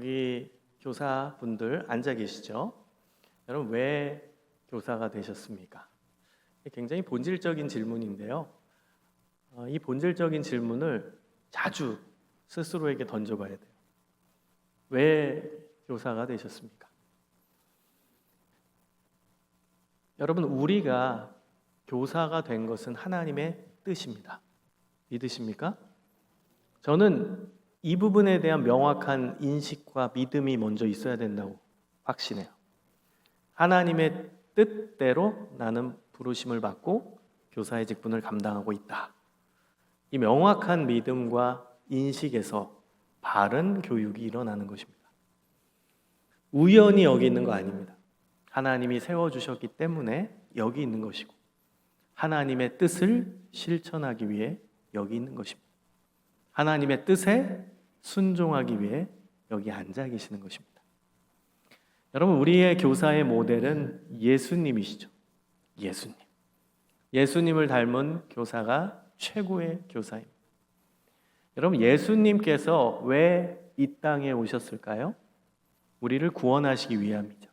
여기 교사분들 앉아 계시죠? 여러분 왜 교사가 되셨습니까? 굉장히 본질적인 질문인데요. 이 본질적인 질문을 자주 스스로에게 던져봐야 돼요. 왜 교사가 되셨습니까? 여러분, 우리가 교사가 된 것은 하나님의 뜻입니다. 믿으십니까? 저는 이 부분에 대한 명확한 인식과 믿음이 먼저 있어야 된다고 확신해요. 하나님의 뜻대로 나는 부르심을 받고 교사의 직분을 감당하고 있다. 이 명확한 믿음과 인식에서 바른 교육이 일어나는 것입니다. 우연히 여기 있는 거 아닙니다. 하나님이 세워주셨기 때문에 여기 있는 것이고 하나님의 뜻을 실천하기 위해 여기 있는 것입니다. 하나님의 뜻에 순종하기 위해 여기 앉아 계시는 것입니다. 여러분, 우리의 교사의 모델은 예수님이시죠. 예수님을 닮은 교사가 최고의 교사입니다. 여러분, 예수님께서 왜 이 땅에 오셨을까요? 우리를 구원하시기 위함이죠.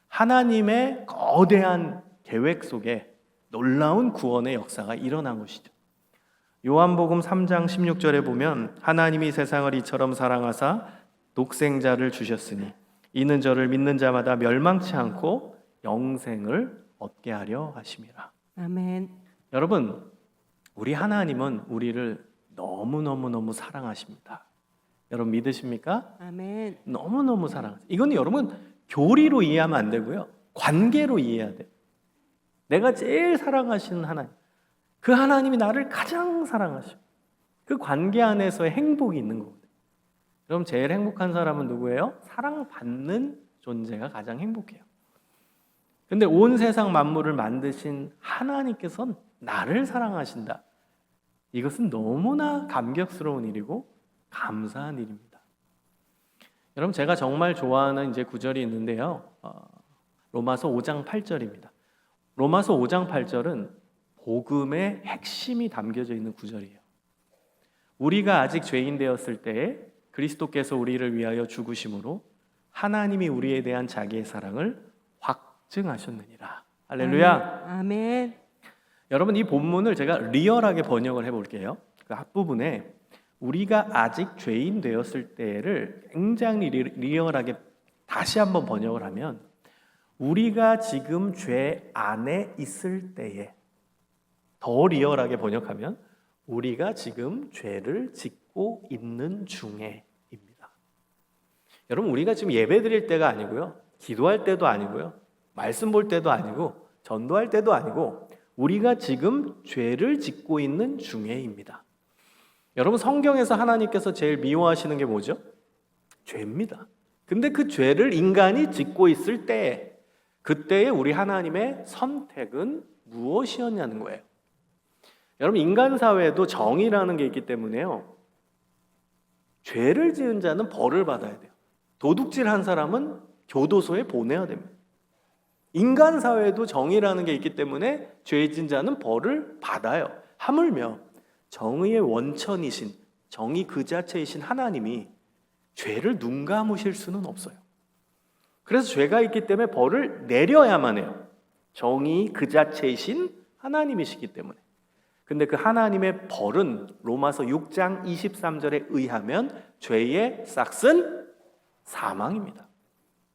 하나님의 거대한 계획 속에 놀라운 구원의 역사가 일어난 것이죠. 요한복음 3장 16절에 보면 하나님이 세상을 이처럼 사랑하사 독생자를 주셨으니 이는 저를 믿는 자마다 멸망치 않고 영생을 얻게 하려 하심이라. 아멘. 여러분, 우리 하나님은 우리를 너무너무 사랑하십니다. 여러분 믿으십니까? 아멘. 너무너무 사랑하세요. 이건 여러분 교리로 이해하면 안 되고요. 관계로 이해해야 돼요. 내가 제일 사랑하시는 하나님, 그 하나님이 나를 가장 사랑하시고 그 관계 안에서의 행복이 있는 거거든요. 그럼 제일 행복한 사람은 누구예요? 사랑받는 존재가 가장 행복해요. 근데 온 세상 만물을 만드신 하나님께서는 나를 사랑하신다. 이것은 너무나 감격스러운 일이고 감사한 일입니다. 여러분, 제가 정말 좋아하는 이제 구절이 있는데요. 로마서 5장 8절입니다. 로마서 5장 8절은 복음의 핵심이 담겨져 있는 구절이에요. 우리가 아직 죄인 되었을 때에 그리스도께서 우리를 위하여 죽으심으로 하나님이 우리에 대한 자기의 사랑을 확증하셨느니라. 할렐루야. 아멘. 여러분, 이 본문을 제가 리얼하게 번역을 해볼게요. 그 앞부분에 우리가 아직 죄인 되었을 때를 굉장히 리얼하게 다시 한번 번역을 하면 우리가 지금 죄 안에 있을 때에, 더 리얼하게 번역하면 우리가 지금 죄를 짓고 있는 중에입니다. 여러분, 우리가 지금 예배 드릴 때가 아니고요, 기도할 때도 아니고요, 말씀 볼 때도 아니고 전도할 때도 아니고 우리가 지금 죄를 짓고 있는 중에입니다. 여러분, 성경에서 하나님께서 제일 미워하시는 게 뭐죠? 죄입니다. 근데 그 죄를 인간이 짓고 있을 때, 그때의 우리 하나님의 선택은 무엇이었냐는 거예요. 여러분, 인간 사회에도 정의라는 게 있기 때문에요, 죄를 지은 자는 벌을 받아야 돼요. 도둑질한 사람은 교도소에 보내야 됩니다. 인간 사회에도 정의라는 게 있기 때문에 죄 지은 자는 벌을 받아요. 하물며 정의의 원천이신, 정의 그 자체이신 하나님이 죄를 눈 감으실 수는 없어요. 그래서 죄가 있기 때문에 벌을 내려야만 해요. 정의 그 자체이신 하나님이시기 때문에. 근데 그 하나님의 벌은 로마서 6장 23절에 의하면 죄의 싹은 사망입니다.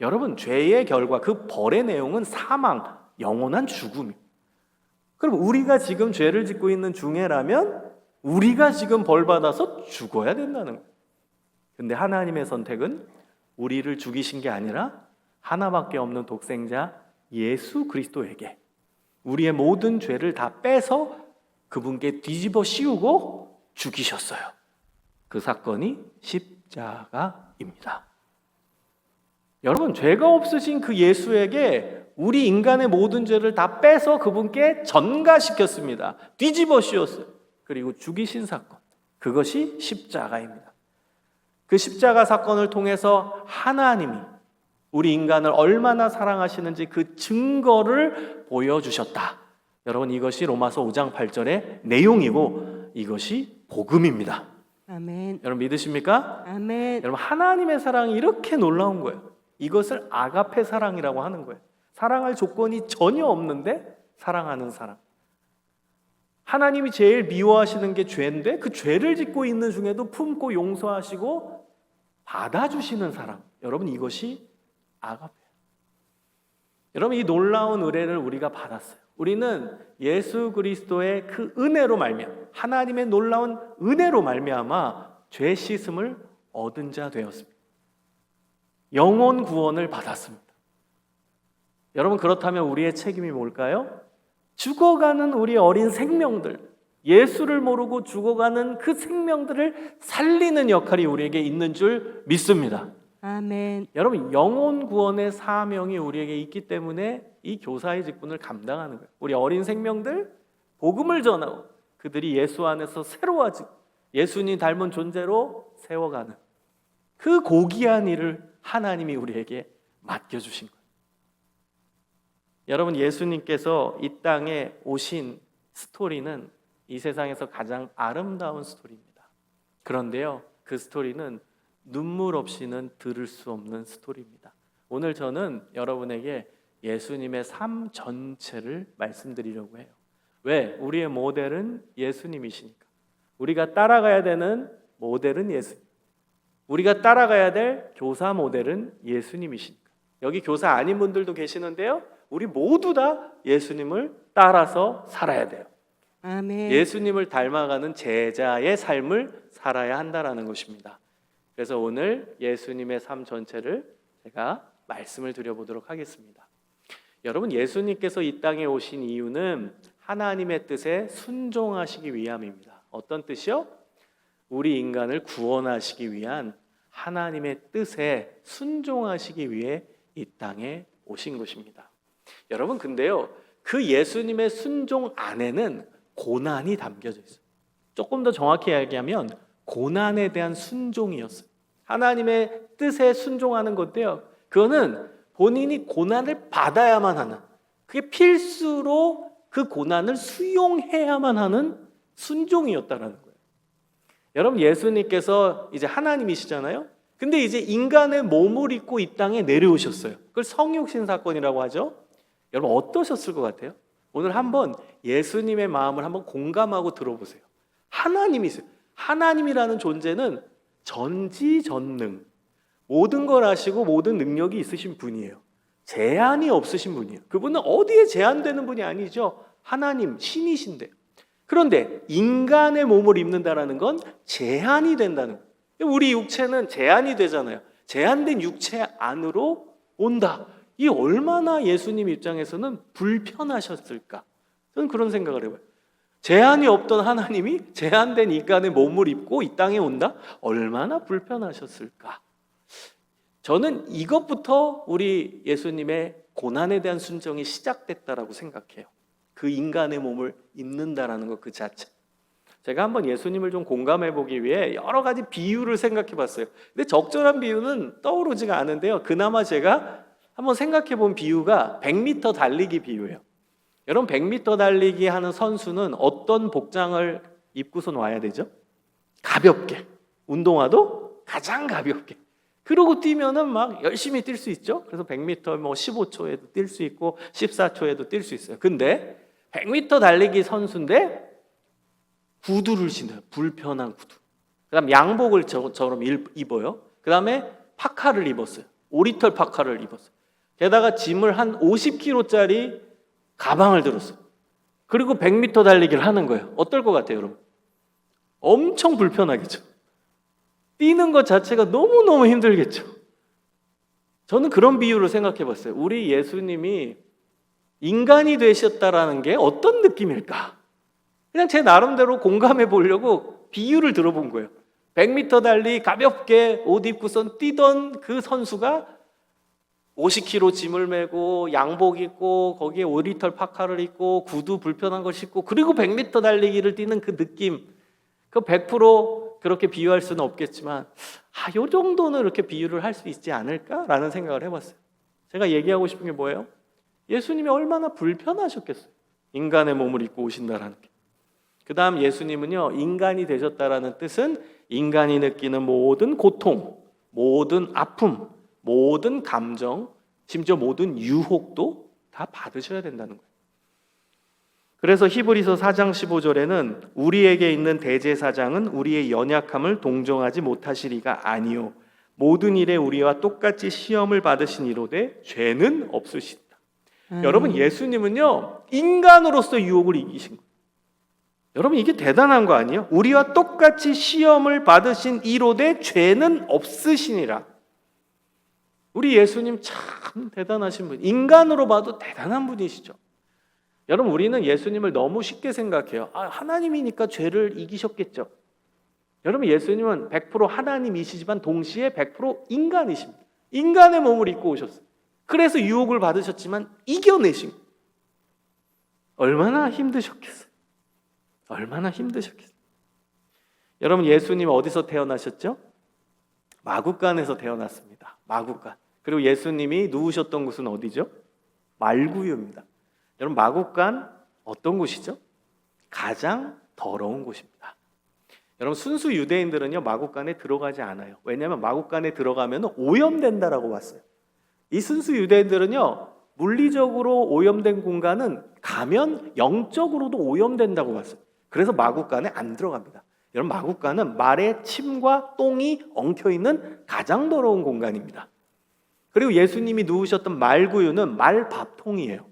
여러분, 죄의 결과, 그 벌의 내용은 사망, 영원한 죽음이에요. 그럼 우리가 지금 죄를 짓고 있는 중에라면 우리가 지금 벌 받아서 죽어야 된다는 거예요. 근데 하나님의 선택은 우리를 죽이신 게 아니라 하나밖에 없는 독생자 예수 그리스도에게 우리의 모든 죄를 다 빼서 그분께 뒤집어 씌우고 죽이셨어요. 그 사건이 십자가입니다. 여러분, 죄가 없으신 그 예수에게 우리 인간의 모든 죄를 다 빼서 그분께 전가시켰습니다. 뒤집어 씌웠어요. 그리고 죽이신 사건, 그것이 십자가입니다. 그 십자가 사건을 통해서 하나님이 우리 인간을 얼마나 사랑하시는지 그 증거를 보여주셨다. 여러분, 이것이 로마서 5장 8절의 내용이고 이것이 복음입니다. 아멘. 여러분 믿으십니까? 아멘. 여러분 하나님의 사랑이 이렇게 놀라운 거예요. 이것을 아가페 사랑이라고 하는 거예요. 사랑할 조건이 전혀 없는데 사랑하는 사랑. 하나님이 제일 미워하시는 게 죄인데 그 죄를 짓고 있는 중에도 품고 용서하시고 받아주시는 사랑. 여러분 이것이 아가페. 여러분 이 놀라운 은혜를 우리가 받았어요. 우리는 예수 그리스도의 그 은혜로 말미암아 하나님의 놀라운 은혜로 말미암아 죄 씻음을 얻은 자 되었습니다. 영혼 구원을 받았습니다. 여러분 그렇다면 우리의 책임이 뭘까요? 죽어가는 우리 어린 생명들, 예수를 모르고 죽어가는 그 생명들을 살리는 역할이 우리에게 있는 줄 믿습니다. 아멘. 여러분 영혼 구원의 사명이 우리에게 있기 때문에 이 교사의 직분을 감당하는 거예요. 우리 어린 생명들 복음을 전하고 그들이 예수 안에서 새로워지고 예수님 닮은 존재로 세워가는 그 고귀한 일을 하나님이 우리에게 맡겨주신 거예요. 여러분 예수님께서 이 땅에 오신 스토리는 이 세상에서 가장 아름다운 스토리입니다. 그런데요 그 스토리는 눈물 없이는 들을 수 없는 스토리입니다. 오늘 저는 여러분에게 예수님의 삶 전체를 말씀드리려고 해요. 왜? 우리의 모델은 예수님이시니까. 우리가 따라가야 되는 모델은 예수님. 우리가 따라가야 될 교사 모델은 예수님이시니까. 여기 교사 아닌 분들도 계시는데요. 우리 모두 다 예수님을 따라서 살아야 돼요. 아멘. 예수님을 닮아가는 제자의 삶을 살아야 한다는 것입니다. 그래서 오늘 예수님의 삶 전체를 제가 말씀을 드려보도록 하겠습니다. 여러분 예수님께서 이 땅에 오신 이유는 하나님의 뜻에 순종하시기 위함입니다. 어떤 뜻이요? 우리 인간을 구원하시기 위한 하나님의 뜻에 순종하시기 위해 이 땅에 오신 것입니다. 여러분 근데요 그 예수님의 순종 안에는 고난이 담겨져 있어요. 조금 더 정확히 얘기하면 고난에 대한 순종이었어요. 하나님의 뜻에 순종하는 건데요 그거는 본인이 고난을 받아야만 하는, 그게 필수로 그 고난을 수용해야만 하는 순종이었다라는 거예요. 여러분 예수님께서 이제 하나님이시잖아요. 근데 이제 인간의 몸을 입고 이 땅에 내려오셨어요. 그걸 성육신 사건이라고 하죠. 여러분 어떠셨을 것 같아요? 오늘 한번 예수님의 마음을 한번 공감하고 들어보세요. 하나님이세요. 하나님이라는 존재는 전지전능, 모든 걸 아시고 모든 능력이 있으신 분이에요. 제한이 없으신 분이에요. 그분은 어디에 제한되는 분이 아니죠. 하나님, 신이신데. 그런데 인간의 몸을 입는다는 건 제한이 된다는 거예요. 우리 육체는 제한이 되잖아요. 제한된 육체 안으로 온다. 이 얼마나 예수님 입장에서는 불편하셨을까? 저는 그런 생각을 해봐요. 제한이 없던 하나님이 제한된 인간의 몸을 입고 이 땅에 온다? 얼마나 불편하셨을까? 저는 이것부터 우리 예수님의 고난에 대한 순종이 시작됐다라고 생각해요. 그 인간의 몸을 입는다라는 것 그 자체. 제가 한번 예수님을 좀 공감해 보기 위해 여러 가지 비유를 생각해 봤어요. 근데 적절한 비유는 떠오르지가 않은데요. 그나마 제가 한번 생각해 본 비유가 100m 달리기 비유예요. 여러분 100m 달리기 하는 선수는 어떤 복장을 입고선 와야 되죠? 가볍게. 운동화도 가장 가볍게. 그러고 뛰면은 막 열심히 뛸 수 있죠. 그래서 100m 뭐 15초에도 뛸 수 있고 14초에도 뛸 수 있어요. 근데 100m 달리기 선수인데 구두를 신어요. 불편한 구두. 그다음 양복을 저처럼 입어요. 그다음에 파카를 입었어요. 오리털 파카를 입었어요. 게다가 짐을 한 50kg짜리 가방을 들었어요. 그리고 100m 달리기를 하는 거예요. 어떨 것 같아요, 여러분? 엄청 불편하겠죠. 뛰는 것 자체가 너무너무 힘들겠죠. 저는 그런 비유를 생각해 봤어요. 우리 예수님이 인간이 되셨다라는 게 어떤 느낌일까? 그냥 제 나름대로 공감해 보려고 비유를 들어본 거예요. 100m 달리 가볍게 옷 입고선 뛰던 그 선수가 50kg 짐을 메고 양복 입고 거기에 오리털 파카를 입고 구두 불편한 걸 신고 그리고 100m 달리기를 뛰는 그 느낌, 그 100% 그렇게 비유할 수는 없겠지만 요 정도는 이렇게 비유를 할 수 있지 않을까라는 생각을 해봤어요. 제가 얘기하고 싶은 게 뭐예요? 예수님이 얼마나 불편하셨겠어요. 인간의 몸을 입고 오신다라는 게. 그 다음 예수님은요, 인간이 되셨다라는 뜻은 인간이 느끼는 모든 고통, 모든 아픔, 모든 감정, 심지어 모든 유혹도 다 받으셔야 된다는 거예요. 그래서 히브리서 4장 15절에는 우리에게 있는 대제사장은 우리의 연약함을 동정하지 못하시리가 아니요 모든 일에 우리와 똑같이 시험을 받으신 이로되 죄는 없으시다. 여러분, 예수님은요 인간으로서 유혹을 이기신 거예요. 여러분, 이게 대단한 거 아니에요? 우리와 똑같이 시험을 받으신 이로되 죄는 없으시니라. 우리 예수님 참 대단하신 분, 인간으로 봐도 대단한 분이시죠. 여러분, 우리는 예수님을 너무 쉽게 생각해요. 하나님이니까 죄를 이기셨겠죠. 여러분, 예수님은 100% 하나님이시지만 동시에 100% 인간이십니다. 인간의 몸을 입고 오셨어요. 그래서 유혹을 받으셨지만 이겨내신 거예요. 얼마나 힘드셨겠어요. 얼마나 힘드셨겠어요. 여러분, 예수님 어디서 태어나셨죠? 마구간에서 태어났습니다. 마구간. 그리고 예수님이 누우셨던 곳은 어디죠? 말구유입니다. 여러분, 마구간 어떤 곳이죠? 가장 더러운 곳입니다. 여러분, 순수 유대인들은요 마구간에 들어가지 않아요. 왜냐하면 마구간에 들어가면 오염된다라고 봤어요. 이 순수 유대인들은요 물리적으로 오염된 공간은 가면 영적으로도 오염된다고 봤어요. 그래서 마구간에 안 들어갑니다. 여러분, 마구간은 말의 침과 똥이 엉켜있는 가장 더러운 공간입니다. 그리고 예수님이 누우셨던 말구유는 말밥통이에요.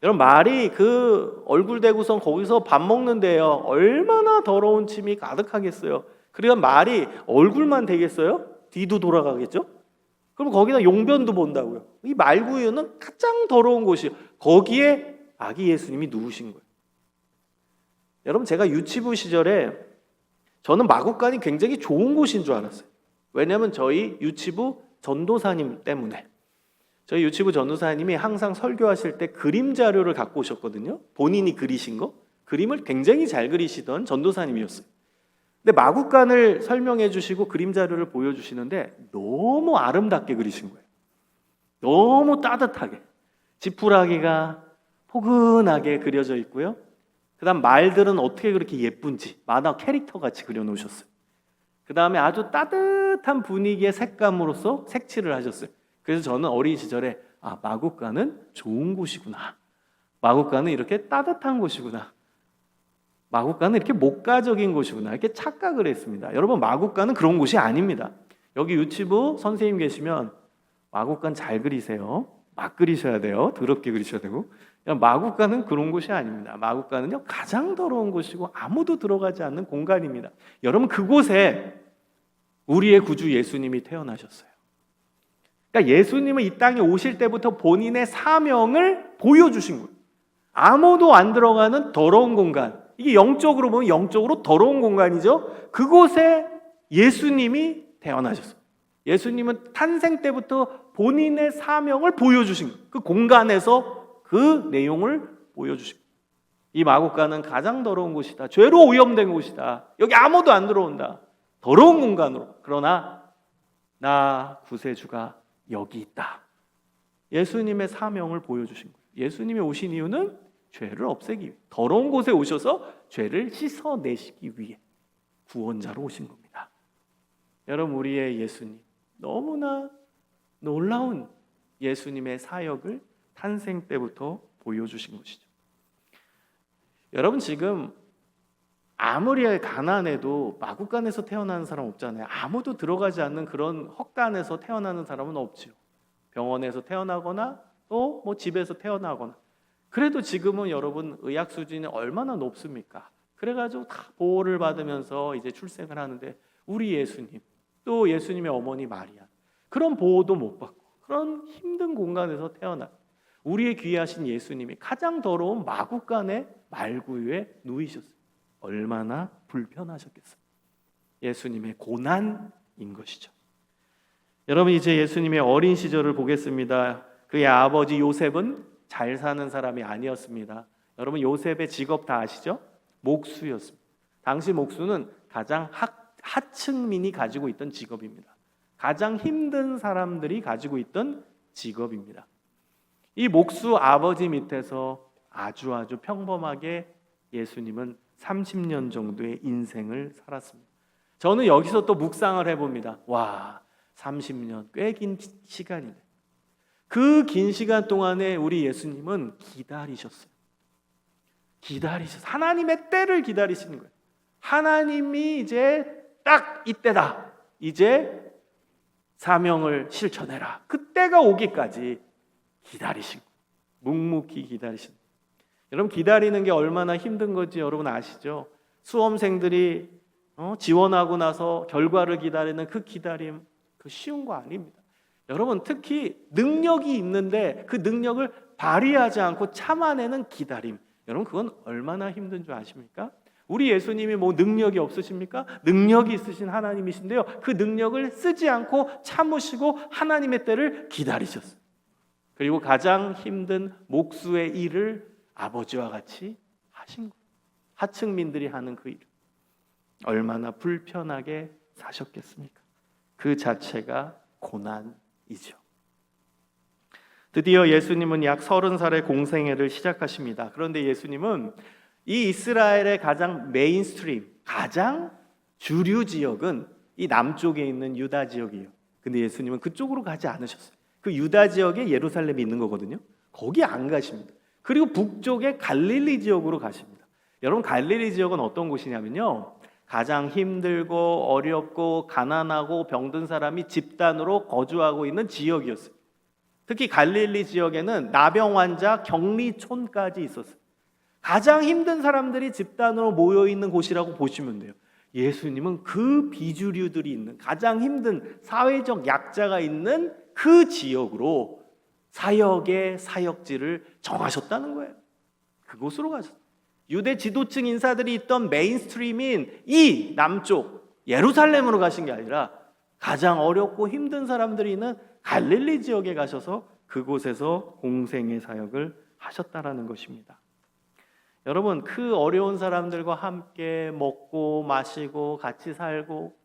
여러분, 말이 그 얼굴 대고선 거기서 밥 먹는데요 얼마나 더러운 침이 가득하겠어요. 그러니까 말이 얼굴만 되겠어요? 뒤도 돌아가겠죠? 그럼 거기다 용변도 본다고요. 이 말구유는 가장 더러운 곳이에요. 거기에 아기 예수님이 누우신 거예요. 여러분, 제가 유치부 시절에 저는 마구간이 굉장히 좋은 곳인 줄 알았어요. 왜냐하면 저희 유치부 전도사님 때문에. 저희 유치부 전도사님이 항상 설교하실 때 그림 자료를 갖고 오셨거든요. 본인이 그리신 거. 그림을 굉장히 잘 그리시던 전도사님이었어요. 근데 마구간을 설명해 주시고 그림 자료를 보여주시는데 너무 아름답게 그리신 거예요. 너무 따뜻하게. 지푸라기가 포근하게 그려져 있고요. 그 다음 말들은 어떻게 그렇게 예쁜지 만화 캐릭터 같이 그려놓으셨어요. 그 다음에 아주 따뜻한 분위기의 색감으로서 색칠을 하셨어요. 그래서 저는 어린 시절에 마구간은 좋은 곳이구나. 마구간은 이렇게 따뜻한 곳이구나. 마구간은 이렇게 목가적인 곳이구나. 이렇게 착각을 했습니다. 여러분, 마구간은 그런 곳이 아닙니다. 여기 유치부 선생님 계시면 마구간 잘 그리세요. 막 그리셔야 돼요. 더럽게 그리셔야 되고. 마구간은 그런 곳이 아닙니다. 마구간은요 가장 더러운 곳이고 아무도 들어가지 않는 공간입니다. 여러분, 그곳에 우리의 구주 예수님이 태어나셨어요. 그러니까 예수님은 이 땅에 오실 때부터 본인의 사명을 보여주신 거예요. 아무도 안 들어가는 더러운 공간. 이게 영적으로 보면 영적으로 더러운 공간이죠. 그곳에 예수님이 태어나셨어요. 예수님은 탄생 때부터 본인의 사명을 보여주신 거예요. 그 공간에서 그 내용을 보여주신 거예요. 이 마구간은 가장 더러운 곳이다. 죄로 오염된 곳이다. 여기 아무도 안 들어온다. 더러운 공간으로. 그러나 나 구세주가 여기 있다. 예수님의 사명을 보여주신 거예요. 예수님이 오신 이유는 죄를 없애기 위해, 더러운 곳에 오셔서 죄를 씻어내시기 위해 구원자로 오신 겁니다. 여러분, 우리의 예수님, 너무나 놀라운 예수님의 사역을 탄생 때부터 보여주신 것이죠. 여러분, 지금 아무리 가난해도 마구간에서 태어나는 사람 없잖아요. 아무도 들어가지 않는 그런 헛간에서 태어나는 사람은 없지요. 병원에서 태어나거나 또 뭐 집에서 태어나거나. 그래도 지금은 여러분 의학 수준이 얼마나 높습니까? 그래가지고 다 보호를 받으면서 이제 출생을 하는데 우리 예수님, 또 예수님의 어머니 마리아, 그런 보호도 못 받고 그런 힘든 공간에서 태어나 우리의 귀하신 예수님이 가장 더러운 마구간의 말구유에 누이셨어요. 얼마나 불편하셨겠어요. 예수님의 고난인 것이죠. 여러분, 이제 예수님의 어린 시절을 보겠습니다. 그의 아버지 요셉은 잘 사는 사람이 아니었습니다. 여러분, 요셉의 직업 다 아시죠? 목수였습니다. 당시 목수는 가장 하층민이 가지고 있던 직업입니다. 가장 힘든 사람들이 가지고 있던 직업입니다. 이 목수 아버지 밑에서 아주 평범하게 예수님은 30년 정도의 인생을 살았습니다. 저는 여기서 또 묵상을 해봅니다. 와, 30년 꽤 긴 시간이네. 그 긴 시간 동안에 우리 예수님은 기다리셨어요. 하나님의 때를 기다리시는 거예요. 하나님이 이제 딱 이때다. 이제 사명을 실천해라. 그때가 오기까지 기다리시고 묵묵히 기다리시는 거예요. 여러분, 기다리는 게 얼마나 힘든 건지 여러분 아시죠? 수험생들이 지원하고 나서 결과를 기다리는 그 기다림, 그 쉬운 거 아닙니다. 여러분, 특히 능력이 있는데 그 능력을 발휘하지 않고 참아내는 기다림, 여러분 그건 얼마나 힘든 줄 아십니까? 우리 예수님이 뭐 능력이 없으십니까? 능력이 있으신 하나님이신데요, 그 능력을 쓰지 않고 참으시고 하나님의 때를 기다리셨어요. 그리고 가장 힘든 목수의 일을 아버지와 같이 하신 거예요. 하층민들이 하는 그 일, 얼마나 불편하게 사셨겠습니까? 그 자체가 고난이죠. 드디어 예수님은 약 30살의 공생애를 시작하십니다. 그런데 예수님은 이 이스라엘의 가장 메인스트림, 가장 주류 지역은 이 남쪽에 있는 유다 지역이에요. 근데 예수님은 그쪽으로 가지 않으셨어요. 그 유다 지역에 예루살렘이 있는 거거든요. 거기 안 가십니다. 그리고 북쪽의 갈릴리 지역으로 가십니다. 여러분, 갈릴리 지역은 어떤 곳이냐면요, 가장 힘들고 어렵고 가난하고 병든 사람이 집단으로 거주하고 있는 지역이었어요. 특히 갈릴리 지역에는 나병 환자 격리촌까지 있었어요. 가장 힘든 사람들이 집단으로 모여 있는 곳이라고 보시면 돼요. 예수님은 그 비주류들이 있는, 가장 힘든 사회적 약자가 있는 그 지역으로 사역의 사역지를 정하셨다는 거예요. 그곳으로 가셨어요. 유대 지도층 인사들이 있던 메인스트림인 이 남쪽 예루살렘으로 가신 게 아니라 가장 어렵고 힘든 사람들이 있는 갈릴리 지역에 가셔서 그곳에서 공생의 사역을 하셨다라는 것입니다. 여러분, 그 어려운 사람들과 함께 먹고 마시고 같이 살고,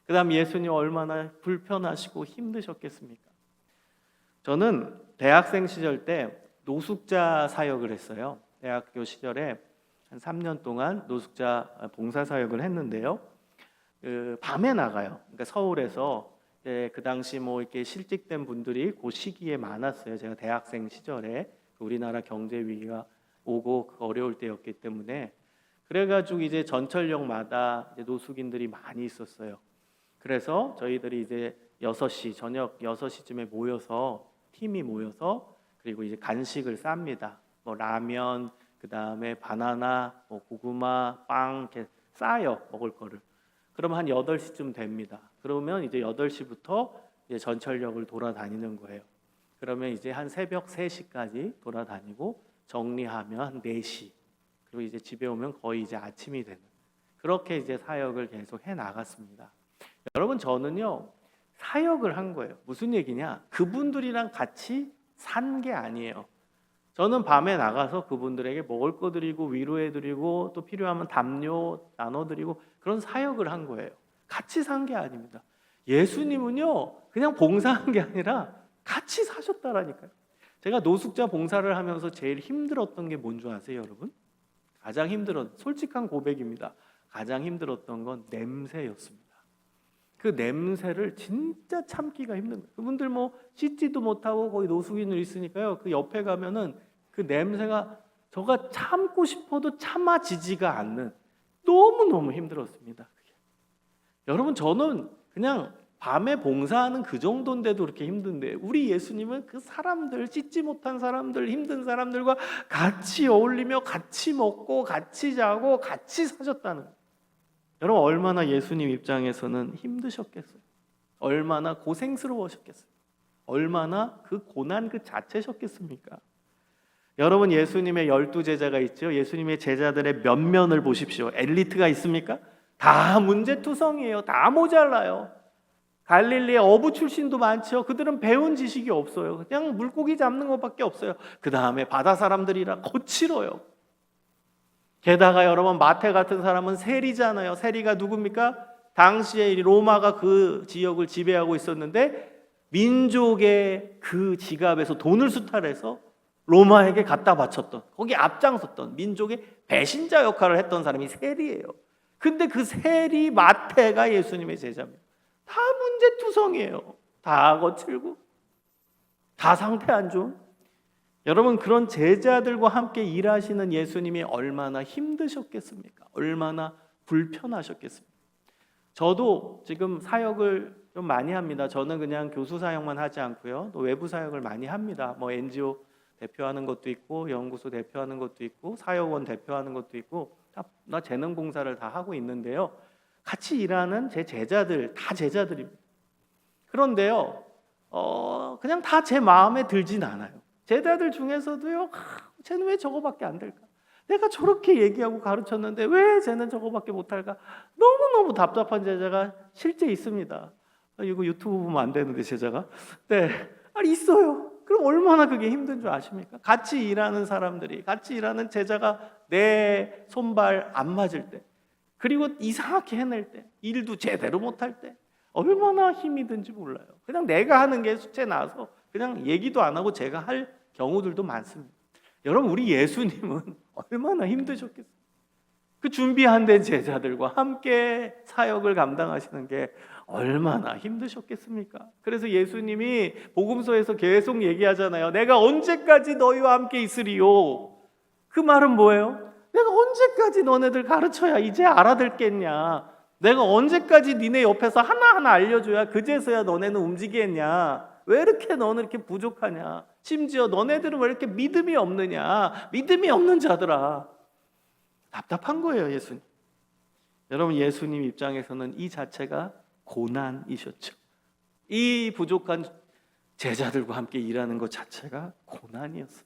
그 다음 예수님 얼마나 불편하시고 힘드셨겠습니까? 저는 대학생 시절 때 노숙자 사역을 했어요. 대학교 시절에 한 3년 동안 노숙자 봉사 사역을 했는데요. 밤에 나가요. 그러니까 서울에서 그 당시 뭐 이렇게 실직된 분들이 그 시기에 많았어요. 제가 대학생 시절에 우리나라 경제 위기가 오고 어려울 때였기 때문에, 그래가지고 이제 전철역마다 이제 노숙인들이 많이 있었어요. 그래서 저희들이 이제 6시 저녁 6시쯤에 모여서 팀이 모여서, 그리고 이제 간식을 쌉니다. 뭐 라면, 그 다음에 바나나, 뭐 고구마, 빵 이렇게 싸요, 먹을 거를. 그러면 한 8시쯤 됩니다. 그러면 이제 8시부터 이제 전철역을 돌아다니는 거예요. 그러면 이제 한 새벽 3시까지 돌아다니고 정리하면 한 4시. 그리고 이제 집에 오면 거의 이제 아침이 되는, 그렇게 이제 사역을 계속 해 나갔습니다. 여러분, 저는요 사역을 한 거예요. 무슨 얘기냐? 그분들이랑 같이 산 게 아니에요. 저는 밤에 나가서 그분들에게 먹을 거 드리고 위로해 드리고 또 필요하면 담요 나눠 드리고 그런 사역을 한 거예요. 같이 산 게 아닙니다. 예수님은요 그냥 봉사한 게 아니라 같이 사셨다라니까요. 제가 노숙자 봉사를 하면서 제일 힘들었던 게 뭔 줄 아세요, 여러분? 가장 솔직한 고백입니다. 가장 힘들었던 건 냄새였습니다. 그 냄새를 진짜 참기가 힘든 거예요. 그분들 뭐 씻지도 못하고 거기 노숙인으로 있으니까요. 그 옆에 가면은 그 냄새가 저가 참고 싶어도 참아지지가 않는, 너무너무 힘들었습니다. 그게. 여러분, 저는 그냥 밤에 봉사하는 그 정도인데도 그렇게 힘든데, 우리 예수님은 그 사람들, 씻지 못한 사람들, 힘든 사람들과 같이 어울리며 같이 먹고 같이 자고 같이 사셨다는 거예요. 여러분, 얼마나 예수님 입장에서는 힘드셨겠어요? 얼마나 고생스러우셨겠어요? 얼마나 그 고난 그 자체셨겠습니까? 여러분, 예수님의 12제자가 있죠. 예수님의 제자들의 면면을 보십시오. 엘리트가 있습니까? 다 문제투성이에요. 다 모자라요. 갈릴리의 어부 출신도 많죠. 그들은 배운 지식이 없어요. 그냥 물고기 잡는 것밖에 없어요. 그 다음에 바다 사람들이라 거칠어요. 게다가 여러분, 마태 같은 사람은 세리잖아요. 세리가 누굽니까? 당시에 로마가 그 지역을 지배하고 있었는데 민족의 그 지갑에서 돈을 수탈해서 로마에게 갖다 바쳤던, 거기 앞장섰던 민족의 배신자 역할을 했던 사람이 세리예요. 근데 그 세리 마태가 예수님의 제자입니다. 다 문제투성이에요. 다 거칠고 다 상태 안 좋은. 여러분, 그런 제자들과 함께 일하시는 예수님이 얼마나 힘드셨겠습니까? 얼마나 불편하셨겠습니까? 저도 지금 사역을 좀 많이 합니다. 저는 그냥 교수 사역만 하지 않고요, 또 외부 사역을 많이 합니다. 뭐 NGO 대표하는 것도 있고, 연구소 대표하는 것도 있고, 사역원 대표하는 것도 있고, 나 재능 봉사를 다 하고 있는데요. 같이 일하는 제 제자들 다 제자들입니다. 그런데요, 그냥 다 제 마음에 들진 않아요. 제자들 중에서도요, 쟤는 왜 저거밖에 안 될까? 내가 저렇게 얘기하고 가르쳤는데 왜 쟤는 저거밖에 못할까? 너무너무 답답한 제자가 실제 있습니다. 이거 유튜브 보면 안 되는데 제자가. 네, 있어요. 그럼 얼마나 그게 힘든 줄 아십니까? 같이 일하는 사람들이, 같이 일하는 제자가 내 손발 안 맞을 때, 그리고 이상하게 해낼 때, 일도 제대로 못할 때 얼마나 힘이 든지 몰라요. 그냥 내가 하는 게 숙제 나서 그냥 얘기도 안 하고 제가 할 경우들도 많습니다. 여러분, 우리 예수님은 얼마나 힘드셨겠어요. 그 준비한 된 제자들과 함께 사역을 감당하시는 게 얼마나 힘드셨겠습니까? 그래서 예수님이 복음서에서 계속 얘기하잖아요. 내가 언제까지 너희와 함께 있으리요? 그 말은 뭐예요? 내가 언제까지 너네들 가르쳐야 이제 알아듣겠냐? 내가 언제까지 니네 옆에서 하나하나 알려줘야 그제서야 너네는 움직이겠냐? 왜 이렇게 너는 이렇게 부족하냐? 심지어 너네들은 왜 이렇게 믿음이 없느냐? 믿음이 없는 자들아. 답답한 거예요, 예수님. 여러분, 예수님 입장에서는 이 자체가 고난이셨죠. 이 부족한 제자들과 함께 일하는 것 자체가 고난이었어요.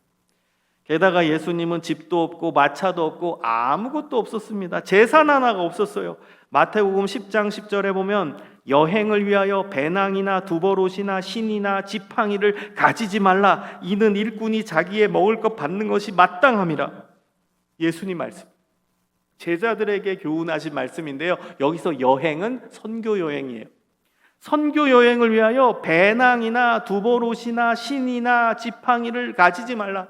게다가 예수님은 집도 없고 마차도 없고 아무것도 없었습니다. 재산 하나가 없었어요. 마태복음 10장 10절에 보면 여행을 위하여 배낭이나 두버롯이나 신이나 지팡이를 가지지 말라. 이는 일꾼이 자기의 먹을 것 받는 것이 마땅함이라. 예수님 말씀. 제자들에게 교훈하신 말씀인데요. 여기서 여행은 선교 여행이에요. 선교 여행을 위하여 배낭이나 두버롯이나 신이나 지팡이를 가지지 말라.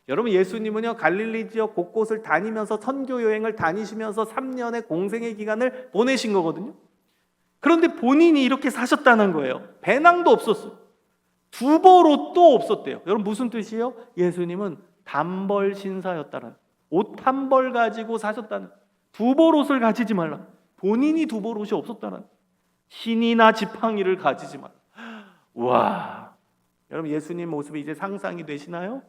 여러분, 예수님은요 갈릴리 지역 곳곳을 다니면서 선교 여행을 다니시면서 3년의 공생의 기간을 보내신 거거든요. 그런데 본인이 이렇게 사셨다는 거예요. 배낭도 없었어요. 두버롯도 없었대요. 여러분, 무슨 뜻이에요? 예수님은 단벌 신사였다는, 옷 한 벌 가지고 사셨다는, 두버롯을 가지지 말라. 본인이 두버롯이 없었다는, 신이나 지팡이를 가지지 말라. 와, 여러분, 예수님 모습이 이제 상상이 되시나요?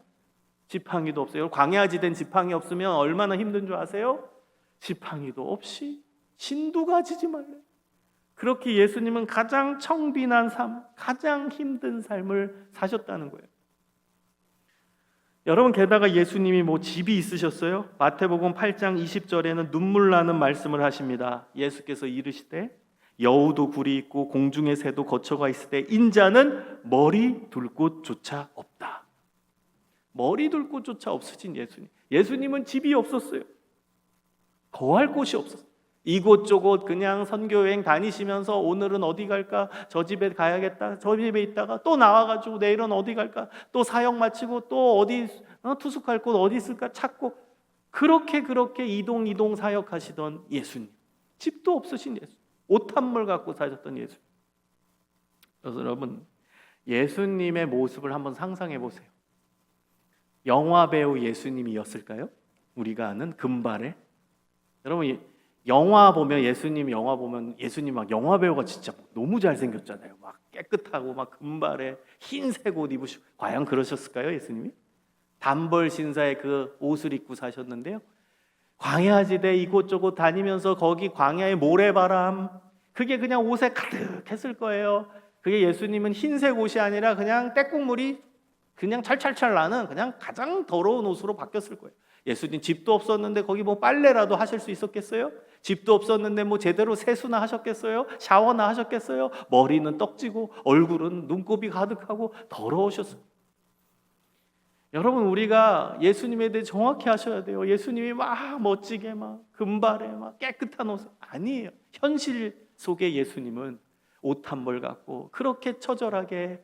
지팡이도 없어요. 광야지대는 지팡이 없으면 얼마나 힘든 줄 아세요? 지팡이도 없이 신도 가지지 말래. 그렇게 예수님은 가장 청빈한 삶, 가장 힘든 삶을 사셨다는 거예요. 여러분, 게다가 예수님이 뭐 집이 있으셨어요? 마태복음 8장 20절에는 눈물 나는 말씀을 하십니다. 예수께서 이르시되 여우도 굴이 있고 공중의 새도 거처가 있을 때 인자는 머리 둘 곳조차 없다. 머리 둘 곳조차 없으신 예수님. 예수님은 집이 없었어요. 거할 곳이 없었어요. 이곳저곳 그냥 선교여행 다니시면서 오늘은 어디 갈까? 저 집에 가야겠다. 저 집에 있다가 또 나와가지고 내일은 어디 갈까? 또 사역 마치고 또 어디 투숙할 곳 어디 있을까 찾고, 그렇게 이동 사역하시던 예수님. 집도 없으신 예수님. 옷 한 벌 갖고 사셨던 예수님. 그래서 여러분, 예수님의 모습을 한번 상상해 보세요. 영화 배우 예수님이었을까요? 우리가 아는 금발에. 여러분, 영화 보면 예수님 막 영화 배우가 진짜 너무 잘생겼잖아요. 막 깨끗하고 막 금발에 흰색 옷 입으시고. 과연 그러셨을까요, 예수님이? 단벌 신사의 그 옷을 입고 사셨는데요. 광야지대 이곳저곳 다니면서 거기 광야의 모래바람, 그게 그냥 옷에 가득했을 거예요. 그게 예수님은 흰색 옷이 아니라 그냥 떼국물이 그냥 찰찰찰 나는 그냥 가장 더러운 옷으로 바뀌었을 거예요. 예수님 집도 없었는데 거기 뭐 빨래라도 하실 수 있었겠어요? 집도 없었는데 뭐 제대로 세수나 하셨겠어요? 샤워나 하셨겠어요? 머리는 떡지고 얼굴은 눈곱이 가득하고 더러우셨어요. 여러분, 우리가 예수님에 대해 정확히 하셔야 돼요. 예수님이 막 멋지게 막 금발에 막 깨끗한 옷 아니에요. 현실 속의 예수님은 옷 한 벌 갖고 그렇게 처절하게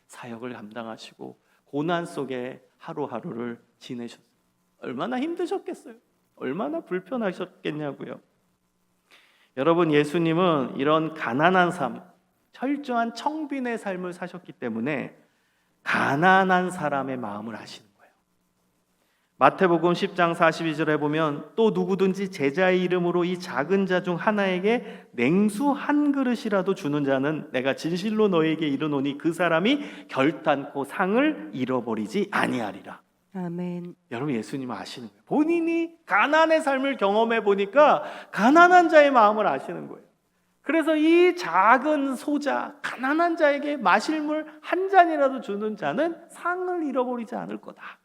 사역을 감당하시고 고난 속에 하루하루를 지내셨어요. 얼마나 힘드셨겠어요? 얼마나 불편하셨겠냐고요. 여러분, 예수님은 이런 가난한 삶, 철저한 청빈의 삶을 사셨기 때문에 가난한 사람의 마음을 아시는 거예요. 마태복음 10장 42절에 보면 또 누구든지 제자의 이름으로 이 작은 자 중 하나에게 냉수 한 그릇이라도 주는 자는 내가 진실로 너희에게 이르노니 그 사람이 결단코 상을 잃어버리지 아니하리라. 아멘. 여러분, 예수님은 아시는 거예요. 본인이 가난의 삶을 경험해 보니까 가난한 자의 마음을 아시는 거예요. 그래서 이 작은 소자, 가난한 자에게 마실 물 한 잔이라도 주는 자는 상을 잃어버리지 않을 거다.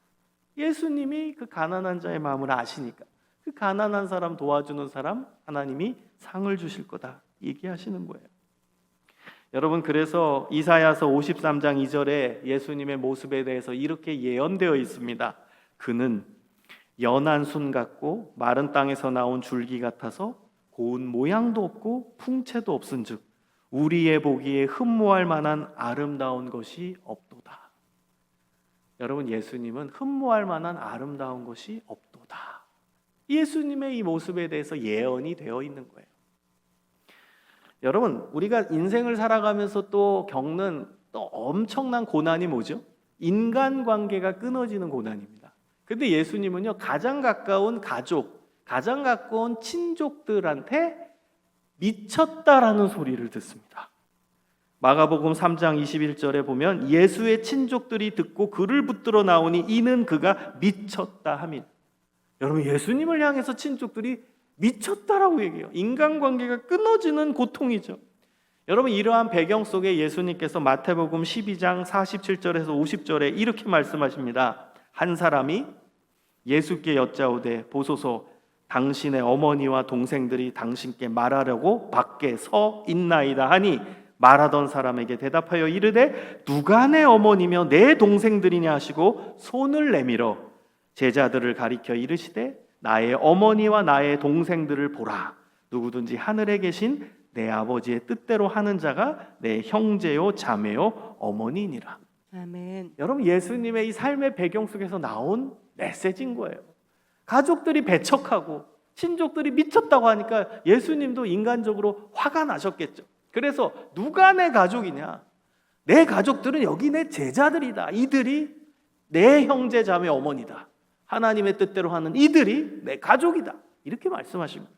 예수님이 그 가난한 자의 마음을 아시니까 그 가난한 사람 도와주는 사람 하나님이 상을 주실 거다 얘기하시는 거예요. 여러분, 그래서 이사야서 53장 2절에 예수님의 모습에 대해서 이렇게 예언되어 있습니다. 그는 연한 순 같고 마른 땅에서 나온 줄기 같아서 고운 모양도 없고 풍채도 없은즉 우리의 보기에 흠모할 만한 아름다운 것이 없도다. 여러분, 예수님은 흠모할 만한 아름다운 것이 없도다. 예수님의 이 모습에 대해서 예언이 되어 있는 거예요. 여러분, 우리가 인생을 살아가면서 또 겪는 또 엄청난 고난이 뭐죠? 인간관계가 끊어지는 고난입니다. 근데 예수님은요, 가장 가까운 가족, 가장 가까운 친족들한테 미쳤다라는 소리를 듣습니다. 마가복음 3장 21절에 보면 예수의 친족들이 듣고 그를 붙들어 나오니 이는 그가 미쳤다 하민. 여러분, 예수님을 향해서 친족들이 미쳤다라고 얘기해요. 인간관계가 끊어지는 고통이죠. 여러분, 이러한 배경 속에 예수님께서 마태복음 12장 47절에서 50절에 이렇게 말씀하십니다. 한 사람이 예수께 여짜오되 보소서 당신의 어머니와 동생들이 당신께 말하려고 밖에 서 있나이다 하니 말하던 사람에게 대답하여 이르되 누가 내 어머니며 내 동생들이냐 하시고 손을 내밀어 제자들을 가리켜 이르시되 나의 어머니와 나의 동생들을 보라. 누구든지 하늘에 계신 내 아버지의 뜻대로 하는 자가 내 형제요 자매요 어머니니라. 아멘. 여러분, 예수님의 이 삶의 배경 속에서 나온 메시지인 거예요. 가족들이 배척하고 친족들이 미쳤다고 하니까 예수님도 인간적으로 화가 나셨겠죠. 그래서 누가 내 가족이냐? 내 가족들은 여기 내 제자들이다. 이들이 내 형제 자매 어머니다. 하나님의 뜻대로 하는 이들이 내 가족이다. 이렇게 말씀하십니다.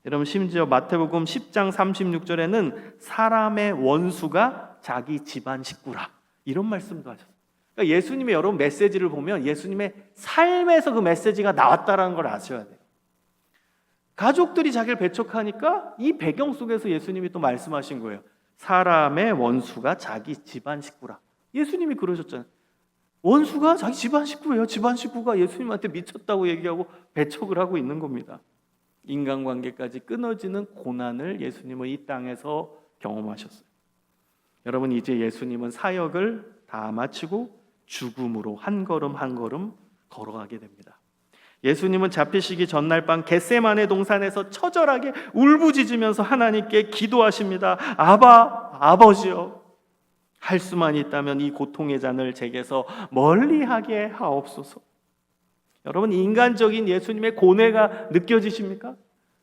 여러분, 심지어 마태복음 10장 36절에는 사람의 원수가 자기 집안 식구라. 이런 말씀도 하셨어요. 그러니까 예수님의 여러분 메시지를 보면 예수님의 삶에서 그 메시지가 나왔다는 걸 아셔야 돼요. 가족들이 자기를 배척하니까 이 배경 속에서 예수님이 또 말씀하신 거예요. 사람의 원수가 자기 집안 식구라. 예수님이 그러셨잖아요. 원수가 자기 집안 식구예요. 집안 식구가 예수님한테 미쳤다고 얘기하고 배척을 하고 있는 겁니다. 인간관계까지 끊어지는 고난을 예수님은 이 땅에서 경험하셨어요. 여러분, 이제 예수님은 사역을 다 마치고 죽음으로 한 걸음 한 걸음 걸어가게 됩니다. 예수님은 잡히시기 전날 밤 겟세마네 동산에서 처절하게 울부짖으면서 하나님께 기도하십니다. 아버지여, 할 수만 있다면 이 고통의 잔을 제게서 멀리하게 하옵소서. 여러분, 인간적인 예수님의 고뇌가 느껴지십니까?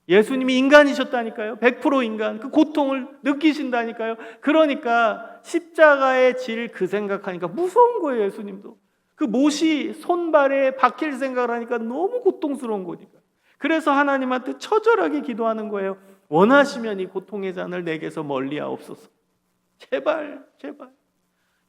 예수님이 인간이셨다니까요. 100% 인간, 그 고통을 느끼신다니까요. 그러니까 십자가의 질 그 생각하니까 무서운 거예요. 예수님도 그 못이 손발에 박힐 생각을 하니까 너무 고통스러운 거니까. 그래서 하나님한테 처절하게 기도하는 거예요. 원하시면 이 고통의 잔을 내게서 멀리하옵소서. 제발.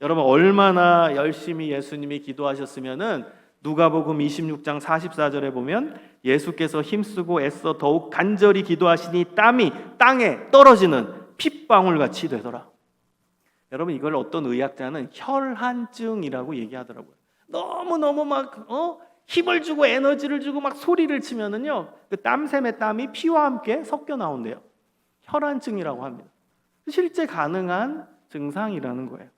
여러분, 얼마나 열심히 예수님이 기도하셨으면은 누가복음 26장 44절에 보면 예수께서 힘쓰고 애써 더욱 간절히 기도하시니 땀이 땅에 떨어지는 핏방울같이 되더라. 여러분, 이걸 어떤 의학자는 혈한증이라고 얘기하더라고요. 너무 막 힘을 주고 에너지를 주고 막 소리를 치면은요, 그 땀샘의 땀이 피와 함께 섞여 나온대요. 혈한증이라고 합니다. 실제 가능한 증상이라는 거예요.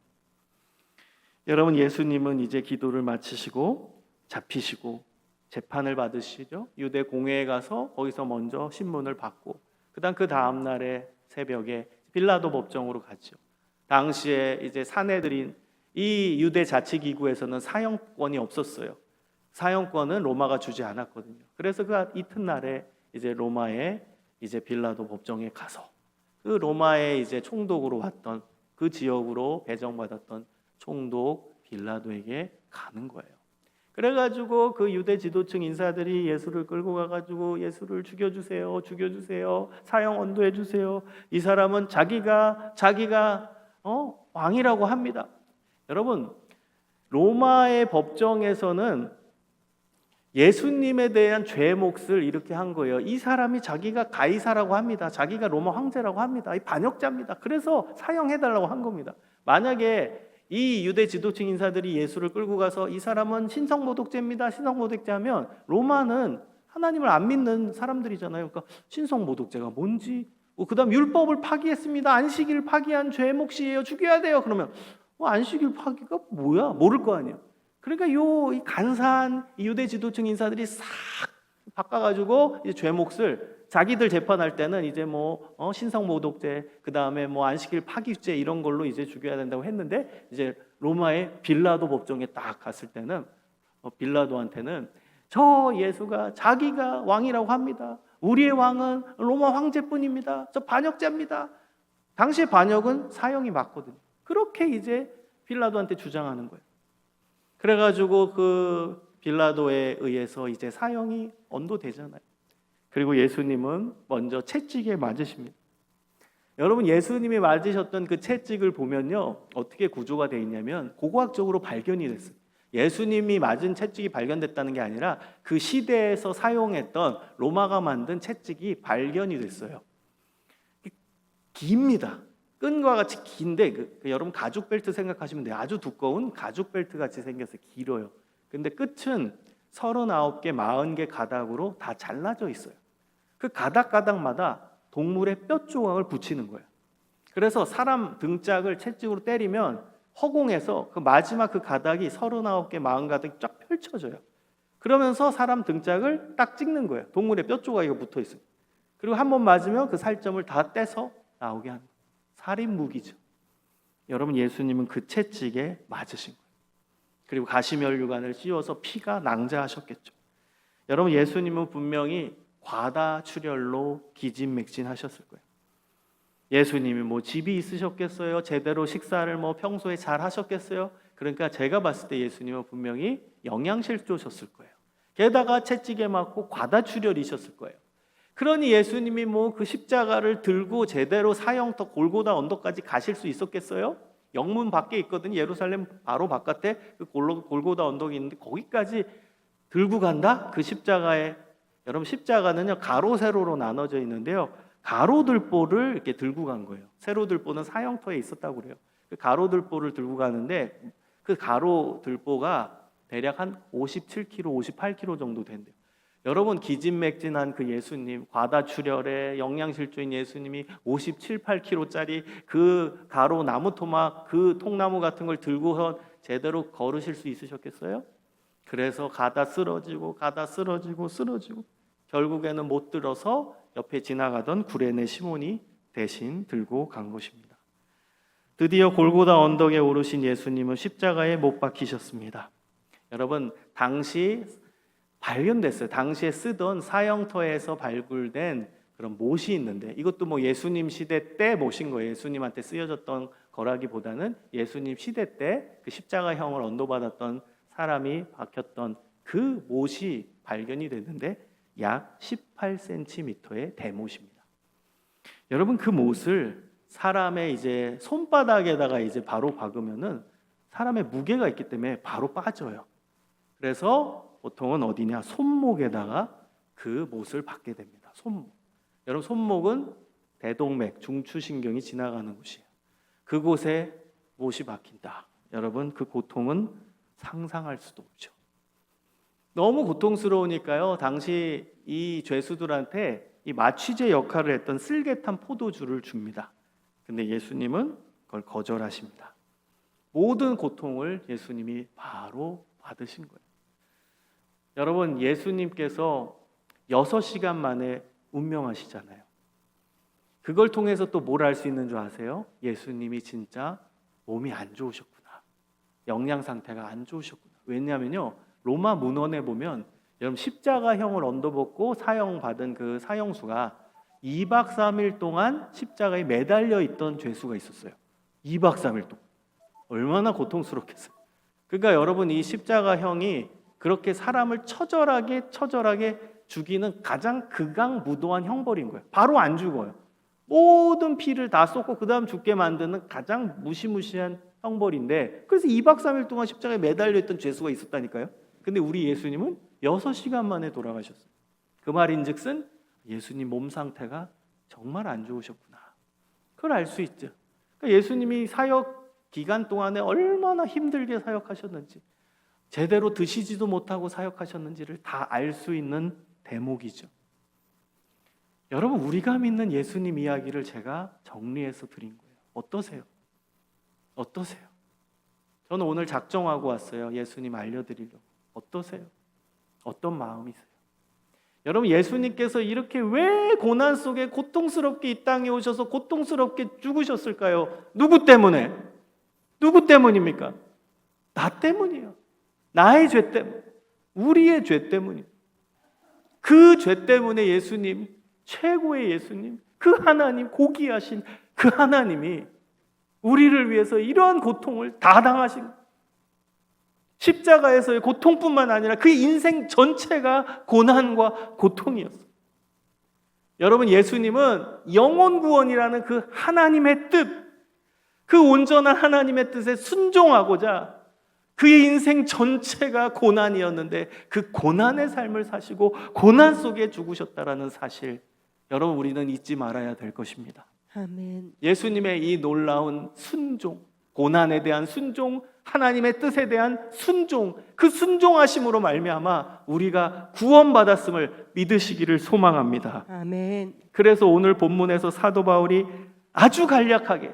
여러분, 예수님은 이제 기도를 마치시고 잡히시고 재판을 받으시죠. 유대 공회에 가서 거기서 먼저 신문을 받고 그 다음 날에 새벽에 빌라도 법정으로 갔죠. 당시에 이제 사내들인 이 유대 자치기구에서는 사형권이 없었어요. 사형권은 로마가 주지 않았거든요. 그래서 그 이튿날에 이제 로마의 이제 빌라도 법정에 가서 그 로마의 이제 총독으로 왔던 그 지역으로 배정받았던 총독 빌라도에게 가는 거예요. 그래가지고 그 유대 지도층 인사들이 예수를 끌고 가가지고 예수를 죽여주세요, 죽여주세요, 사형 언도해주세요. 이 사람은 자기가 왕이라고 합니다. 여러분, 로마의 법정에서는 예수님에 대한 죄 몫을 이렇게 한 거예요. 이 사람이 자기가 가이사라고 합니다. 자기가 로마 황제라고 합니다. 이 반역자입니다. 그래서 사형해달라고 한 겁니다. 만약에 이 유대 지도층 인사들이 예수를 끌고 가서 이 사람은 신성모독죄입니다. 신성모독죄하면 로마는 하나님을 안 믿는 사람들이잖아요. 그러니까 신성모독죄가 뭔지, 그다음 율법을 파기했습니다. 안식일을 파기한 죄 몫이에요. 죽여야 돼요. 그러면 안식일 파기가 뭐야? 모를 거 아니에요. 그러니까 이 간사한 유대 지도층 인사들이 싹 바꿔가지고 이제 죄 몫을 자기들 재판할 때는 이제 신성모독죄, 그 다음에 안식일 파기죄 이런 걸로 이제 죽여야 된다고 했는데, 이제 로마의 빌라도 법정에 딱 갔을 때는 빌라도한테는 저 예수가 자기가 왕이라고 합니다. 우리의 왕은 로마 황제뿐입니다. 저 반역자입니다. 당시의 반역은 사형이 맞거든요. 그렇게 이제 빌라도한테 주장하는 거예요. 그래가지고 그 빌라도에 의해서 이제 사형이 언도되잖아요. 그리고 예수님은 먼저 채찍에 맞으십니다. 여러분, 예수님이 맞으셨던 그 채찍을 보면요, 어떻게 구조가 되어 있냐면 고고학적으로 발견이 됐어요. 예수님이 맞은 채찍이 발견됐다는 게 아니라 그 시대에서 사용했던 로마가 만든 채찍이 발견이 됐어요. 깁니다. 끈과 같이 긴데 여러분 가죽 벨트 생각하시면 돼요. 아주 두꺼운 가죽 벨트 같이 생겨서 길어요. 근데 끝은 39개, 40개 가닥으로 다 잘라져 있어요. 그 가닥가닥마다 동물의 뼈 조각을 붙이는 거예요. 그래서 사람 등짝을 채찍으로 때리면 허공에서 그 마지막 그 가닥이 39개, 40가닥이 쫙 펼쳐져요. 그러면서 사람 등짝을 딱 찍는 거예요. 동물의 뼈 조각이 붙어 있어요. 그리고 한 번 맞으면 그 살점을 다 떼서 나오게 하는 거예요. 살인 무기죠. 여러분, 예수님은 그 채찍에 맞으신 거예요. 그리고 가시면류관을 씌워서 피가 낭자하셨겠죠. 여러분, 예수님은 분명히 과다출혈로 기진맥진하셨을 거예요. 예수님이 집이 있으셨겠어요? 제대로 식사를 평소에 잘 하셨겠어요? 그러니까 제가 봤을 때 예수님은 분명히 영양실조셨을 거예요. 게다가 채찍에 맞고 과다출혈이셨을 거예요. 그러니 예수님이 그 십자가를 들고 제대로 사형터 골고다 언덕까지 가실 수 있었겠어요? 영문 밖에 있거든요. 예루살렘 바로 바깥에 그 골고다 언덕이 있는데 거기까지 들고 간다? 그 십자가에, 여러분, 십자가는요 가로 세로로 나눠져 있는데요, 가로들보를 이렇게 들고 간 거예요. 세로들보는 사형터에 있었다고 그래요. 그 가로들보를 들고 가는데 그 가로들보가 대략 한 57kg, 58kg 정도 된대요. 여러분, 기진맥진한 그 예수님, 과다출혈에 영양실조인 예수님이 57, 8kg짜리 그 가로 나무 토막, 그 통나무 같은 걸 들고서 제대로 걸으실 수 있으셨겠어요? 그래서 가다 쓰러지고 결국에는 못 들어서 옆에 지나가던 구레네 시몬이 대신 들고 간 것입니다. 드디어 골고다 언덕에 오르신 예수님은 십자가에 못 박히셨습니다. 여러분, 당시 발견됐어요. 당시에 쓰던 사형터에서 발굴된 그런 못이 있는데, 이것도 예수님 시대 때 못인 거예요. 예수님한테 쓰여졌던 거라기보다는 예수님 시대 때 그 십자가형을 언도받았던 사람이 박혔던 그 못이 발견이 됐는데 약 18cm의 대못입니다. 여러분, 그 못을 사람의 이제 손바닥에다가 이제 바로 박으면은 사람의 무게가 있기 때문에 바로 빠져요. 그래서 보통은 어디냐? 손목에다가 그 못을 박게 됩니다. 손목. 여러분, 손목은 대동맥, 중추신경이 지나가는 곳이에요. 그곳에 못이 박힌다. 여러분, 그 고통은 상상할 수도 없죠. 너무 고통스러우니까요, 당시 이 죄수들한테 이 마취제 역할을 했던 쓸개탄 포도주를 줍니다. 근데 예수님은 그걸 거절하십니다. 모든 고통을 예수님이 바로 받으신 거예요. 여러분, 예수님께서 6시간 만에 운명하시잖아요. 그걸 통해서 또 뭘 알 수 있는 줄 아세요? 예수님이 진짜 몸이 안 좋으셨구나. 영양 상태가 안 좋으셨구나. 왜냐하면요, 로마 문헌에 보면 여러분 십자가형을 언도벗고 사형받은 그 사형수가 2박 3일 동안 십자가에 매달려 있던 죄수가 있었어요. 2박 3일 동안. 얼마나 고통스럽겠어요. 그러니까 여러분 이 십자가형이 그렇게 사람을 처절하게 죽이는 가장 극악무도한 형벌인 거예요. 바로 안 죽어요. 모든 피를 다 쏟고 그 다음 죽게 만드는 가장 무시무시한 형벌인데, 그래서 2박 3일 동안 십자가에 매달려 있던 죄수가 있었다니까요. 근데 우리 예수님은 6시간 만에 돌아가셨어요. 그 말인즉슨 예수님 몸 상태가 정말 안 좋으셨구나. 그걸 알 수 있죠. 그러니까 예수님이 사역 기간 동안에 얼마나 힘들게 사역하셨는지, 제대로 드시지도 못하고 사역하셨는지를 다 알 수 있는 대목이죠. 여러분, 우리가 믿는 예수님 이야기를 제가 정리해서 드린 거예요. 어떠세요? 어떠세요? 저는 오늘 작정하고 왔어요. 예수님 알려드리려고. 어떠세요? 어떤 마음이세요? 여러분, 예수님께서 이렇게 왜 고난 속에 고통스럽게 이 땅에 오셔서 고통스럽게 죽으셨을까요? 누구 때문에? 누구 때문입니까? 나 때문이에요. 나의 죄 때문, 우리의 죄 때문이에요. 그 죄 때문에 예수님, 최고의 예수님, 그 하나님, 고귀하신 그 하나님이 우리를 위해서 이러한 고통을 다 당하신 거예요. 십자가에서의 고통뿐만 아니라 그 인생 전체가 고난과 고통이었어요. 여러분, 예수님은 영혼 구원이라는 그 하나님의 뜻, 그 온전한 하나님의 뜻에 순종하고자 그의 인생 전체가 고난이었는데 그 고난의 삶을 사시고 고난 속에 죽으셨다라는 사실, 여러분 우리는 잊지 말아야 될 것입니다. 아멘. 예수님의 이 놀라운 순종, 고난에 대한 순종, 하나님의 뜻에 대한 순종, 그 순종하심으로 말미암아 우리가 구원받았음을 믿으시기를 소망합니다. 아멘. 그래서 오늘 본문에서 사도 바울이 아주 간략하게,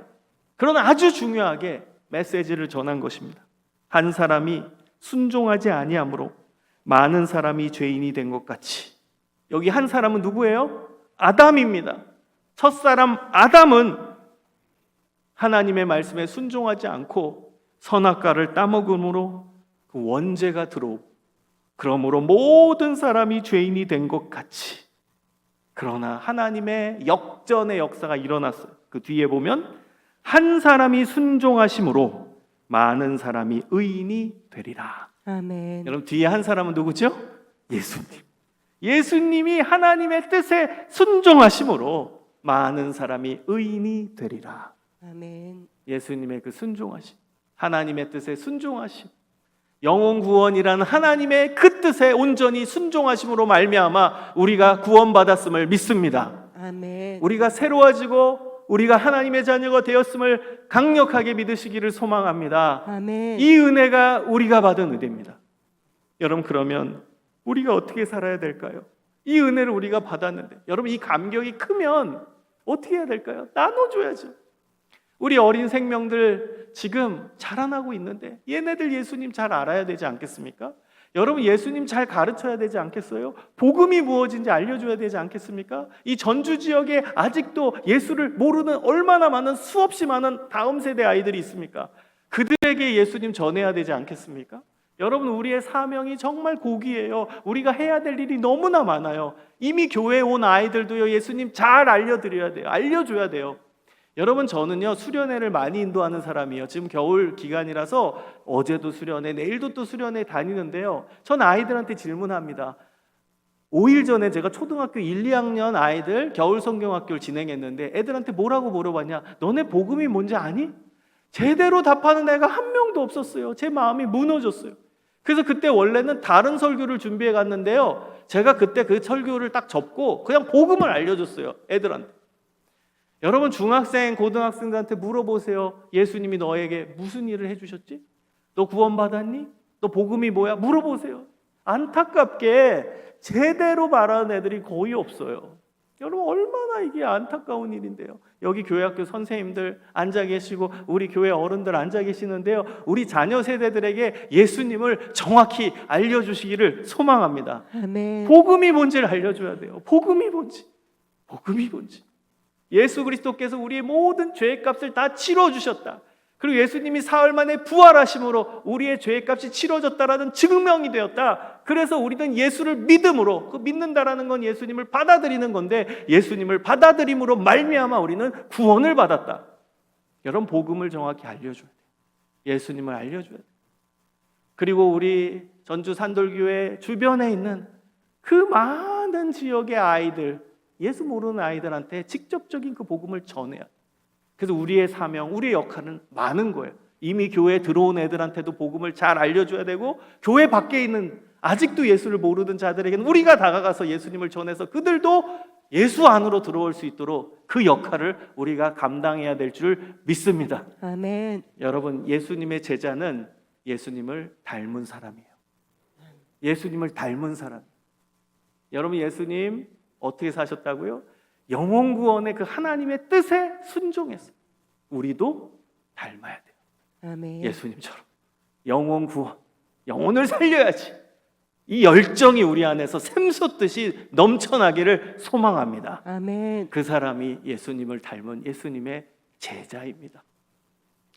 그러나 아주 중요하게 메시지를 전한 것입니다. 한 사람이 순종하지 아니함으로 많은 사람이 죄인이 된 것 같이. 여기 한 사람은 누구예요? 아담입니다. 첫사람 아담은 하나님의 말씀에 순종하지 않고 선악과를 따먹음으로 그 원죄가 들어오고, 그러므로 모든 사람이 죄인이 된 것 같이. 그러나 하나님의 역전의 역사가 일어났어요. 그 뒤에 보면 한 사람이 순종하심으로 많은 사람이 의인이 되리라. 아멘. 여러분, 뒤에 한 사람은 누구죠? 예수님. 예수님이 하나님의 뜻에 순종하심으로 많은 사람이 의인이 되리라. 아멘. 예수님의 그 순종하심, 하나님의 뜻에 순종하심, 영혼 구원이라는 하나님의 그 뜻에 온전히 순종하심으로 말미암아 우리가 구원받았음을 믿습니다. 아멘. 우리가 새로워지고 우리가 하나님의 자녀가 되었음을 강력하게 믿으시기를 소망합니다. 아멘. 이 은혜가 우리가 받은 은혜입니다. 여러분, 그러면 우리가 어떻게 살아야 될까요? 이 은혜를 우리가 받았는데, 여러분 이 감격이 크면 어떻게 해야 될까요? 나눠줘야죠. 우리 어린 생명들 지금 자라나고 있는데 얘네들 예수님 잘 알아야 되지 않겠습니까? 여러분, 예수님 잘 가르쳐야 되지 않겠어요? 복음이 무엇인지 알려줘야 되지 않겠습니까? 이 전주 지역에 아직도 예수를 모르는 얼마나 많은, 수없이 많은 다음 세대 아이들이 있습니까? 그들에게 예수님 전해야 되지 않겠습니까? 여러분, 우리의 사명이 정말 고귀해요. 우리가 해야 될 일이 너무나 많아요. 이미 교회에 온 아이들도요, 예수님 잘 알려드려야 돼요. 알려줘야 돼요. 여러분, 저는요 수련회를 많이 인도하는 사람이에요. 지금 겨울 기간이라서 어제도 수련회, 내일도 또 수련회 다니는데요, 전 아이들한테 질문합니다. 5일 전에 제가 초등학교 1, 2학년 아이들 겨울 성경학교를 진행했는데 애들한테 뭐라고 물어봤냐? 너네 복음이 뭔지 아니? 제대로 답하는 애가 한 명도 없었어요. 제 마음이 무너졌어요. 그래서 그때 원래는 다른 설교를 준비해 갔는데요, 제가 그때 그 설교를 딱 접고 그냥 복음을 알려줬어요, 애들한테. 여러분, 중학생, 고등학생들한테 물어보세요. 예수님이 너에게 무슨 일을 해주셨지? 너 구원받았니? 너 복음이 뭐야? 물어보세요. 안타깝게 제대로 말하는 애들이 거의 없어요. 여러분, 얼마나 이게 안타까운 일인데요. 여기 교회학교 선생님들 앉아 계시고 우리 교회 어른들 앉아 계시는데요, 우리 자녀 세대들에게 예수님을 정확히 알려주시기를 소망합니다. 아멘. 복음이 뭔지를 알려줘야 돼요. 복음이 뭔지. 복음이 뭔지. 예수 그리스도께서 우리의 모든 죄의 값을 다 치러주셨다. 그리고 예수님이 사흘 만에 부활하심으로 우리의 죄값이 치러졌다라는 증명이 되었다. 그래서 우리는 예수를 믿음으로, 그 믿는다라는 건 예수님을 받아들이는 건데, 예수님을 받아들임으로 말미암아 우리는 구원을 받았다. 여러분, 복음을 정확히 알려줘야 돼요. 예수님을 알려줘야 돼요. 그리고 우리 전주 산돌교회 주변에 있는 그 많은 지역의 아이들, 예수 모르는 아이들한테 직접적인 그 복음을 전해야 돼요. 그래서 우리의 사명, 우리의 역할은 많은 거예요. 이미 교회에 들어온 애들한테도 복음을 잘 알려줘야 되고, 교회 밖에 있는 아직도 예수를 모르는 자들에게는 우리가 다가가서 예수님을 전해서 그들도 예수 안으로 들어올 수 있도록 그 역할을 우리가 감당해야 될 줄 믿습니다. 아멘. 여러분, 예수님의 제자는 예수님을 닮은 사람이에요. 예수님을 닮은 사람. 여러분, 예수님 어떻게 사셨다고요? 영혼 구원의 그 하나님의 뜻에 순종했어요. 우리도 닮아야 돼요. 아멘. 예수님처럼 영혼 구원, 영혼을 살려야지. 이 열정이 우리 안에서 샘솟듯이 넘쳐나기를 소망합니다. 아멘. 그 사람이 예수님을 닮은 예수님의 제자입니다.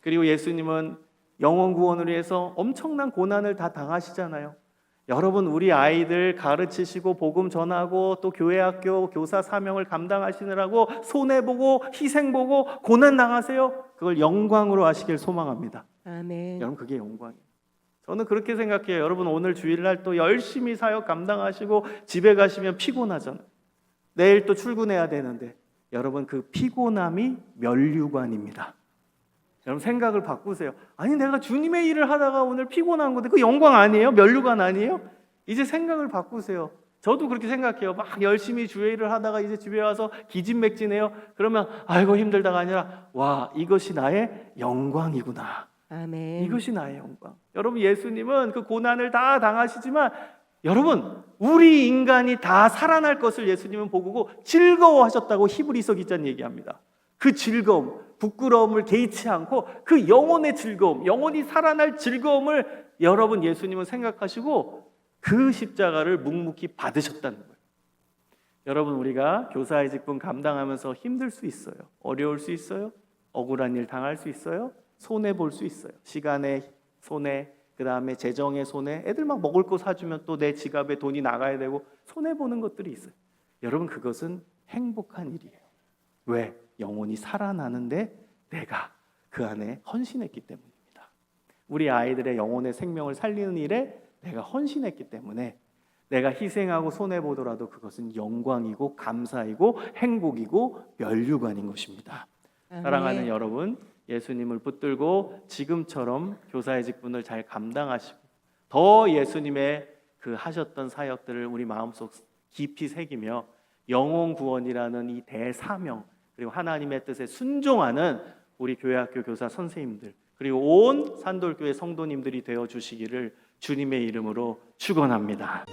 그리고 예수님은 영혼 구원을 위해서 엄청난 고난을 다 당하시잖아요. 여러분, 우리 아이들 가르치시고 복음 전하고 또 교회 학교 교사 사명을 감당하시느라고 손해보고 희생보고 고난 당하세요. 그걸 영광으로 하시길 소망합니다. 아멘. 여러분, 그게 영광이에요. 저는 그렇게 생각해요. 여러분, 오늘 주일날 또 열심히 사역 감당하시고 집에 가시면 피곤하잖아요. 내일 또 출근해야 되는데, 여러분, 그 피곤함이 면류관입니다. 여러분, 생각을 바꾸세요. 아니, 내가 주님의 일을 하다가 오늘 피곤한 건데 그 영광 아니에요? 면류관 아니에요? 이제 생각을 바꾸세요. 저도 그렇게 생각해요. 막 열심히 주의 일을 하다가 이제 집에 와서 기진맥진해요. 그러면 아이고 힘들다가 아니라, 와, 이것이 나의 영광이구나. 아멘. 이것이 나의 영광. 여러분, 예수님은 그 고난을 다 당하시지만, 여러분, 우리 인간이 다 살아날 것을 예수님은 보고 즐거워하셨다고 히브리서 기자는 얘기합니다. 그 즐거움, 부끄러움을 개의치 않고 그 영혼의 즐거움, 영혼이 살아날 즐거움을 여러분, 예수님은 생각하시고 그 십자가를 묵묵히 받으셨다는 거예요. 여러분, 우리가 교사의 직분 감당하면서 힘들 수 있어요. 어려울 수 있어요. 억울한 일 당할 수 있어요. 손해볼 수 있어요. 시간의 손해, 그 다음에 재정의 손해, 애들 막 먹을 거 사주면 또 내 지갑에 돈이 나가야 되고 손해보는 것들이 있어요. 여러분, 그것은 행복한 일이에요. 왜? 영혼이 살아나는데 내가 그 안에 헌신했기 때문입니다. 우리 아이들의 영혼의 생명을 살리는 일에 내가 헌신했기 때문에 내가 희생하고 손해보더라도 그것은 영광이고 감사이고 행복이고 면류관인 것입니다. 아멘. 사랑하는 여러분, 예수님을 붙들고 지금처럼 교사의 직분을 잘 감당하시고 더 예수님의 그 하셨던 사역들을 우리 마음속 깊이 새기며 영혼 구원이라는 이 대사명, 그리고 하나님의 뜻에 순종하는 우리 교회학교 교사 선생님들, 그리고 온 산돌교회 성도님들이 되어 주시기를 주님의 이름으로 축원합니다.